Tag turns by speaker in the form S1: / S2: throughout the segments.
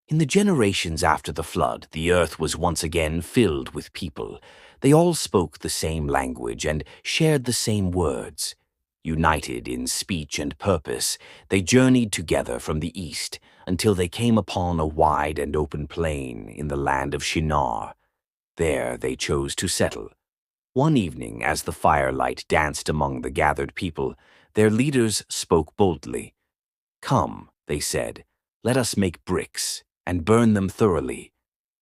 S1: In the generations after the flood, the earth was once again filled with people. They all spoke the same language and shared the same words. United in speech and purpose, they journeyed together from the east until they came upon a wide and open plain in the land of Shinar. There they chose to settle. One evening, as the firelight danced among the gathered people, their leaders spoke boldly. "Come," they said, "let us make bricks and burn them thoroughly."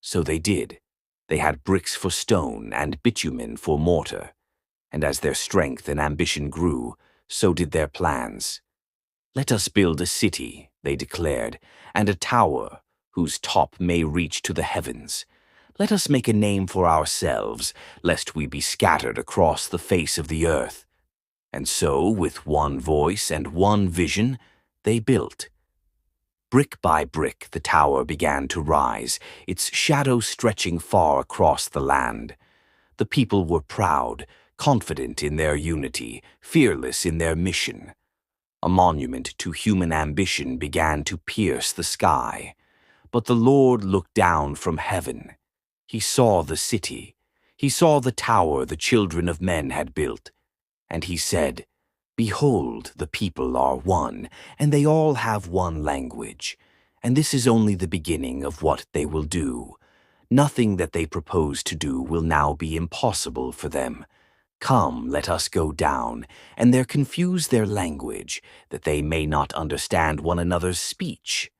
S1: So they did. They had bricks for stone and bitumen for mortar. And as their strength and ambition grew, so did their plans. "Let us build a city," they declared, "and a tower whose top may reach to the heavens. Let us make a name for ourselves, lest we be scattered across the face of the earth." And so, with one voice and one vision, they built. Brick by brick, the tower began to rise, its shadow stretching far across the land. The people were proud, confident in their unity, fearless in their mission. A monument to human ambition began to pierce the sky. But the Lord looked down from heaven. He saw the city. He saw the tower the children of men had built. And he said, "Behold, the people are one, and they all have one language. And this is only the beginning of what they will do. Nothing that they propose to do will now be impossible for them. Come, let us go down, and there confuse their language, that they may not understand one another's speech."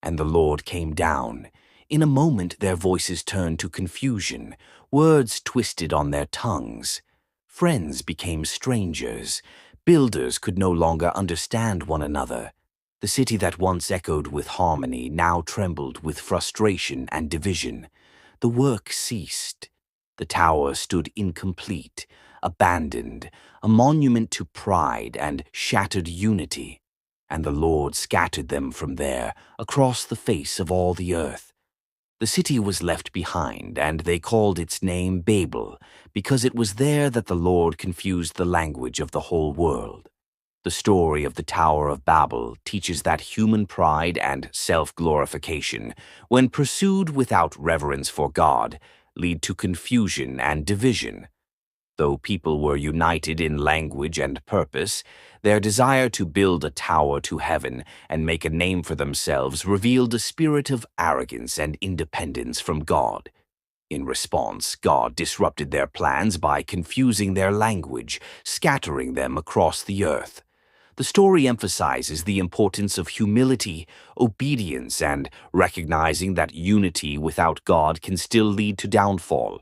S1: And the Lord came down. In a moment their voices turned to confusion, words twisted on their tongues. Friends became strangers. Builders could no longer understand one another. The city that once echoed with harmony now trembled with frustration and division. The work ceased. The tower stood incomplete, abandoned, a monument to pride and shattered unity. And the Lord scattered them from there, across the face of all the earth. The city was left behind, and they called its name Babel, because it was there that the Lord confused the language of the whole world. The story of the Tower of Babel teaches that human pride and self-glorification, when pursued without reverence for God, lead to confusion and division. Though people were united in language and purpose, their desire to build a tower to heaven and make a name for themselves revealed a spirit of arrogance and independence from God. In response, God disrupted their plans by confusing their language, scattering them across the earth. The story emphasizes the importance of humility, obedience, and recognizing that unity without God can still lead to downfall.